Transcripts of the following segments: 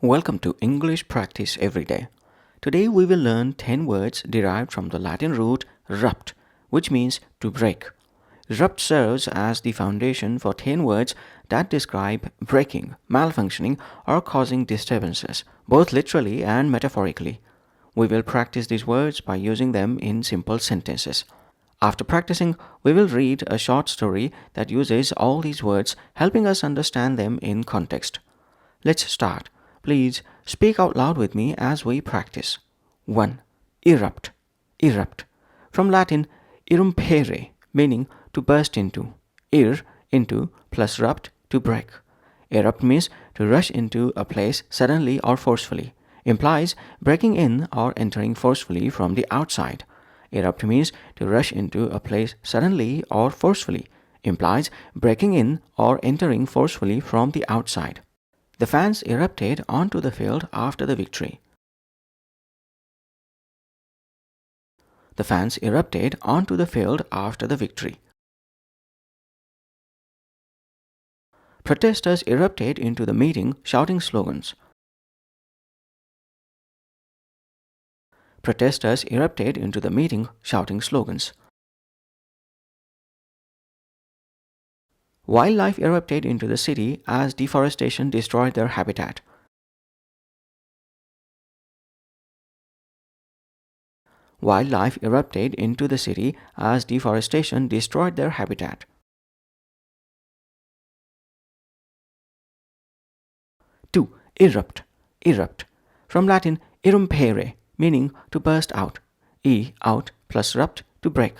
Welcome to English Practice Every Day. Today we will learn 10 words derived from the Latin root rupt, which means to break. Rupt serves as the foundation for 10 words that describe breaking, malfunctioning, or causing disturbances, both literally and metaphorically. We will practice these words by using them in simple sentences. After practicing, we will read a short story that uses all these words, helping us understand them in context. Let's start. Please speak out loud with me as we practice. 1. Erupt. Erupt. From Latin, irrumpere, meaning to burst into. Ir, into, plus rupt, to break. Erupt means to rush into a place suddenly or forcefully. Implies breaking in or entering forcefully from the outside. Erupt means to rush into a place suddenly or forcefully. Implies breaking in or entering forcefully from the outside. The fans erupted onto the field after the victory. The fans erupted onto the field after the victory. Protesters erupted into the meeting shouting slogans. Protesters erupted into the meeting shouting slogans. Wildlife erupted into the city as deforestation destroyed their habitat. Wildlife erupted into the city as deforestation destroyed their habitat. 2. Erupt. Erupt. From Latin irrumpere, meaning to burst out. Out plus rupt, to break.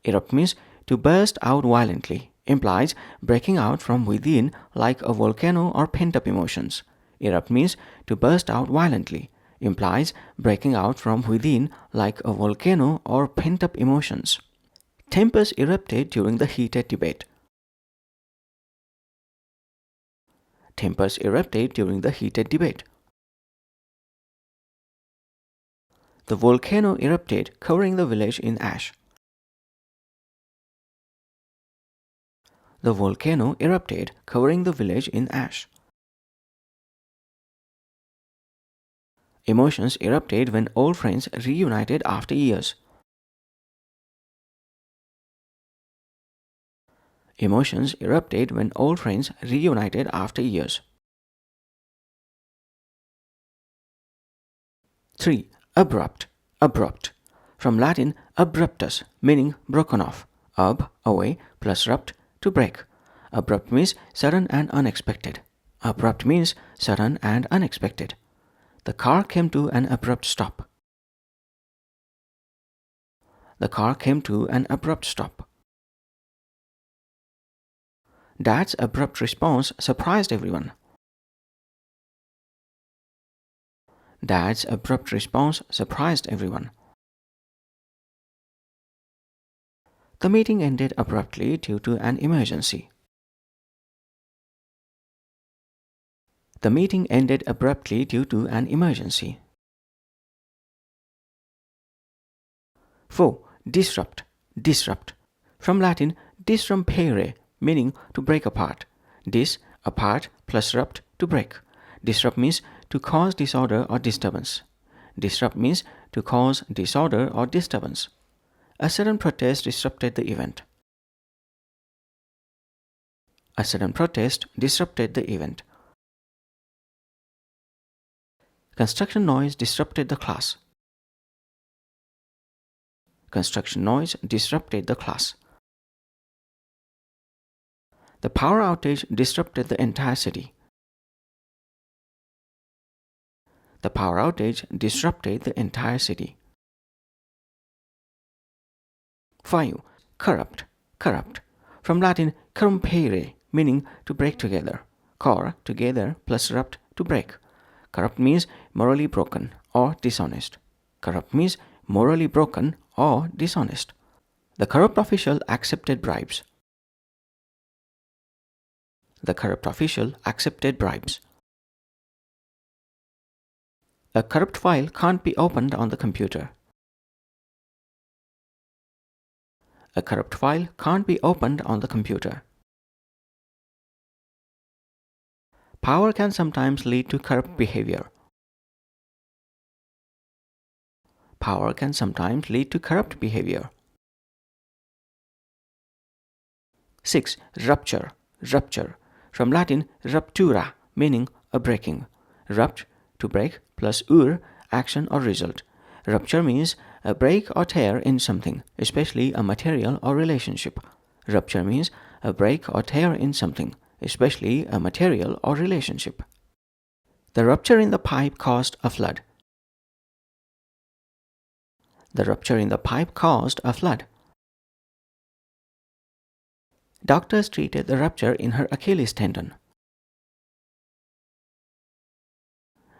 Erupt means to burst out violently. Implies breaking out from within like a volcano or pent-up emotions. Erupt means to burst out violently. Implies breaking out from within like a volcano or pent-up emotions. Tempers erupted during the heated debate. Tempers erupted during the heated debate. The volcano erupted, covering the village in ash. The volcano erupted, covering the village in ash. Emotions erupted when old friends reunited after years. Emotions erupted when old friends reunited after years. 3. Abrupt. Abrupt. From Latin abruptus, meaning broken off. Away, plus rupt, to break. Abrupt means sudden and unexpected. Abrupt means sudden and unexpected. The car came to an abrupt stop. The car came to an abrupt stop. Dad's abrupt response surprised everyone. Dad's abrupt response surprised everyone. The meeting ended abruptly due to an emergency. The meeting ended abruptly due to an emergency. 4. Disrupt. Disrupt. From Latin disrumpere, meaning to break apart. Dis, apart, plus rupt, to break. Disrupt means to cause disorder or disturbance. Disrupt means to cause disorder or disturbance. A sudden protest disrupted the event. A sudden protest disrupted the event. Construction noise disrupted the class. Construction noise disrupted the class. The power outage disrupted the entire city. The power outage disrupted the entire city. 5. Corrupt. Corrupt. From Latin corrumpere, meaning to break together. Cor, together, plus rupt, to break. Corrupt means morally broken or dishonest. Corrupt means morally broken or dishonest. The corrupt official accepted bribes. The corrupt official accepted bribes. A corrupt file can't be opened on the computer. A corrupt file can't be opened on the computer. Power can sometimes lead to corrupt behavior. Power can sometimes lead to corrupt behavior. 6. Rupture. Rupture. From Latin ruptura, meaning a breaking. Rupt, to break, plus action or result. Rupture means a break or tear in something, especially a material or relationship. Rupture means a break or tear in something, especially a material or relationship. The rupture in the pipe caused a flood. The rupture in the pipe caused a flood. Doctors treated the rupture in her Achilles tendon.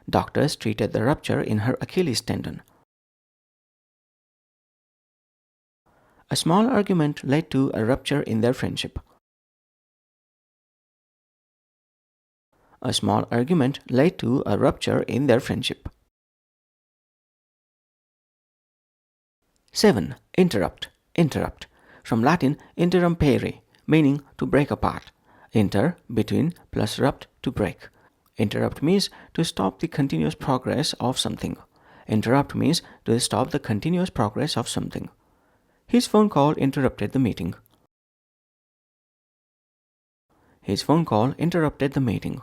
Doctors treated the rupture in her Achilles tendon. A small argument led to a rupture in their friendship. A small argument led to a rupture in their friendship. 7. Interrupt. Interrupt. From Latin interrompere, meaning to break apart. Inter, between, plus rupt, to break. Interrupt means to stop the continuous progress of something. Interrupt means to stop the continuous progress of something. His phone call interrupted the meeting. His phone call interrupted the meeting.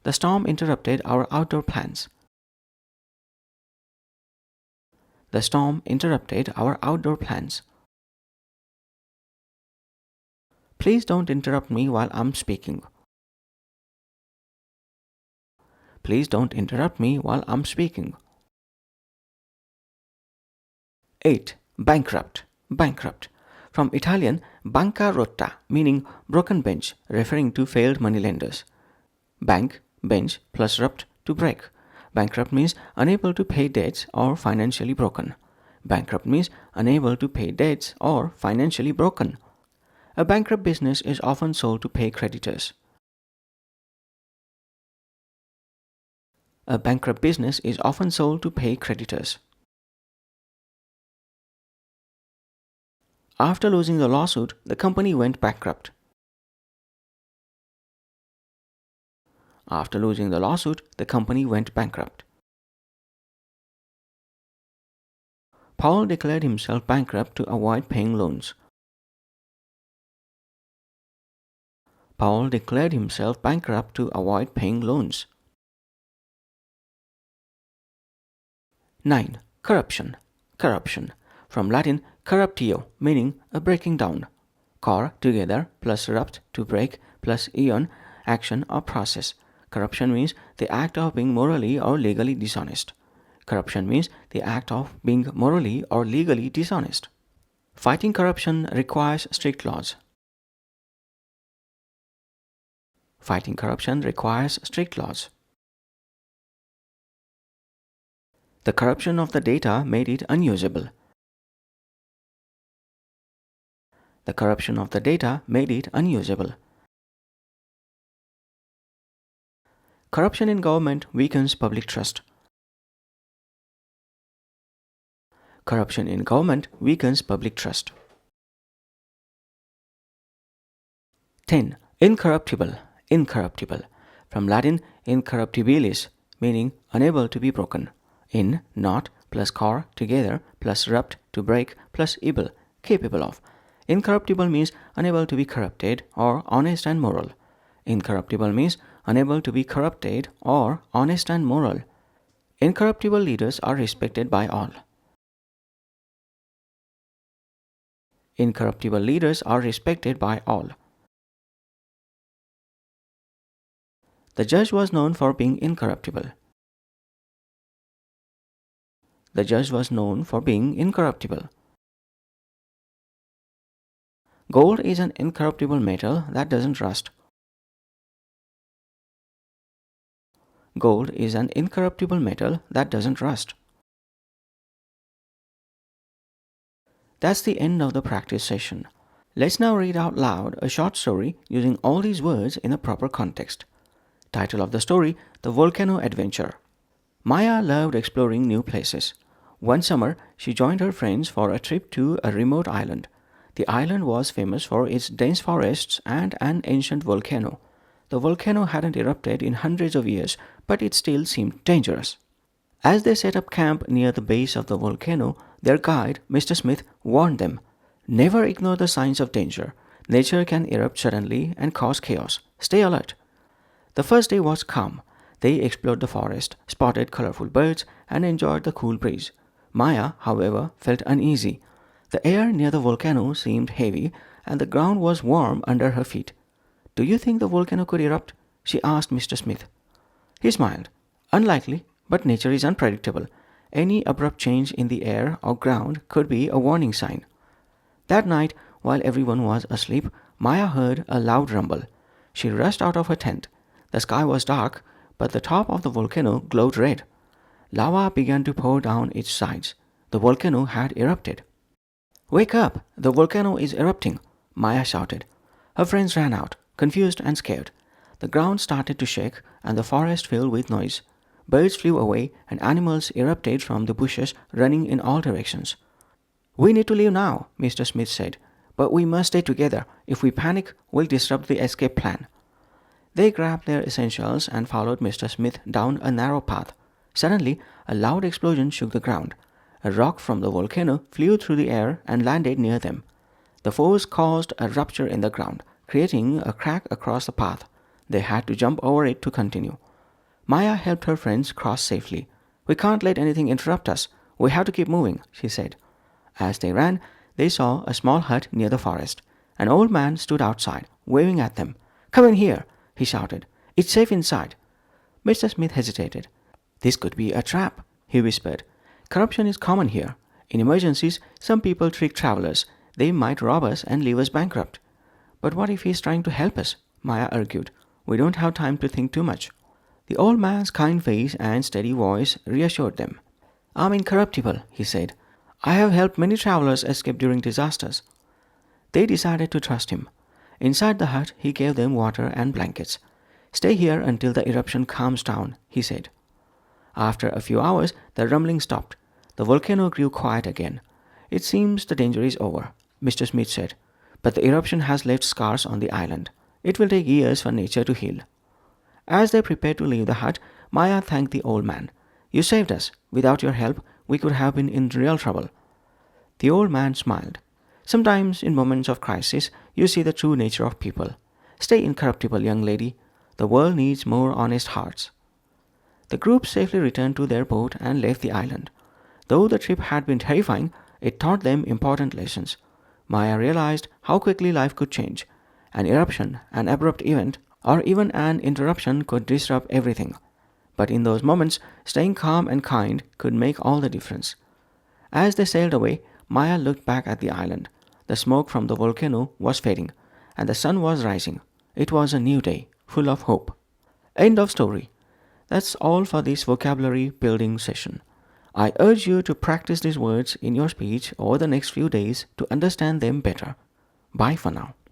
The storm interrupted our outdoor plans. The storm interrupted our outdoor plans. Please don't interrupt me while I'm speaking. Please don't interrupt me while I'm speaking. 8. Bankrupt. Bankrupt. From Italian bancarotta, meaning broken bench, referring to failed moneylenders. Bank, bench, plus rupt, to break. Bankrupt means unable to pay debts or financially broken. Bankrupt means unable to pay debts or financially broken. A bankrupt business is often sold to pay creditors. A bankrupt business is often sold to pay creditors. After losing the lawsuit, the company went bankrupt. After losing the lawsuit, the company went bankrupt. Paul declared himself bankrupt to avoid paying loans. Paul declared himself bankrupt to avoid paying loans. 9. Corruption. Corruption. From Latin corruptio, meaning a breaking down. Cor, together, plus rupt, to break, plus ion, action or process. Corruption means the act of being morally or legally dishonest. Corruption means the act of being morally or legally dishonest. Fighting corruption requires strict laws. Fighting corruption requires strict laws. The corruption of the data made it unusable. The corruption of the data made it unusable. Corruption in government weakens public trust. Corruption in government weakens public trust. 10. Incorruptible. Incorruptible. From Latin incorruptibilis, meaning unable to be broken. In, not, plus cor, together, plus rupt, to break, plus able, capable of. Incorruptible means unable to be corrupted or honest and moral. Incorruptible means unable to be corrupted or honest and moral. Incorruptible leaders are respected by all. Incorruptible leaders are respected by all. The judge was known for being incorruptible. The judge was known for being incorruptible. Gold is an incorruptible metal that doesn't rust. Gold is an incorruptible metal that doesn't rust. That's the end of the practice session. Let's now read out loud a short story using all these words in a proper context. Title of the story: The Volcano Adventure. Maya loved exploring new places. One summer, she joined her friends for a trip to a remote island. The island was famous for its dense forests and an ancient volcano. The volcano hadn't erupted in hundreds of years, but it still seemed dangerous. As they set up camp near the base of the volcano, their guide, Mr. Smith, warned them, "Never ignore the signs of danger. Nature can erupt suddenly and cause chaos. Stay alert." The first day was calm. They explored the forest, spotted colorful birds, and enjoyed the cool breeze. Maya, however, felt uneasy. The air near the volcano seemed heavy, and the ground was warm under her feet. "Do you think the volcano could erupt?" she asked Mr. Smith. He smiled. "Unlikely, but nature is unpredictable. Any abrupt change in the air or ground could be a warning sign." That night, while everyone was asleep, Maya heard a loud rumble. She rushed out of her tent. The sky was dark, but the top of the volcano glowed red. Lava began to pour down its sides. The volcano had erupted. "Wake up! The volcano is erupting!" Maya shouted. Her friends ran out, confused and scared. The ground started to shake and the forest filled with noise. Birds flew away and animals erupted from the bushes, running in all directions. "We need to leave now," Mr. Smith said. "But we must stay together. If we panic, we'll disrupt the escape plan." They grabbed their essentials and followed Mr. Smith down a narrow path. Suddenly, a loud explosion shook the ground. A rock from the volcano flew through the air and landed near them. The force caused a rupture in the ground, creating a crack across the path. They had to jump over it to continue. Maya helped her friends cross safely. "We can't let anything interrupt us. We have to keep moving," she said. As they ran, they saw a small hut near the forest. An old man stood outside, waving at them. "Come in here," he shouted. "It's safe inside." Mr. Smith hesitated. "This could be a trap," he whispered. "Corruption is common here. In emergencies, some people trick travelers. They might rob us and leave us bankrupt." "But what if he's trying to help us?" Maya argued. "We don't have time to think too much." The old man's kind face and steady voice reassured them. "I'm incorruptible," he said. "I have helped many travelers escape during disasters." They decided to trust him. Inside the hut, he gave them water and blankets. "Stay here until the eruption calms down," he said. After a few hours, the rumbling stopped. The volcano grew quiet again. "It seems the danger is over," Mr. Smith said. "But the eruption has left scars on the island. It will take years for nature to heal." As they prepared to leave the hut, Maya thanked the old man. "You saved us. Without your help, we could have been in real trouble." The old man smiled. "Sometimes, in moments of crisis, you see the true nature of people. Stay incorruptible, young lady. The world needs more honest hearts." The group safely returned to their boat and left the island. Though the trip had been terrifying, it taught them important lessons. Maya realized how quickly life could change. An eruption, an abrupt event, or even an interruption could disrupt everything. But in those moments, staying calm and kind could make all the difference. As they sailed away, Maya looked back at the island. The smoke from the volcano was fading, and the sun was rising. It was a new day, full of hope. End of story. That's all for this vocabulary building session. I urge you to practice these words in your speech over the next few days to understand them better. Bye for now.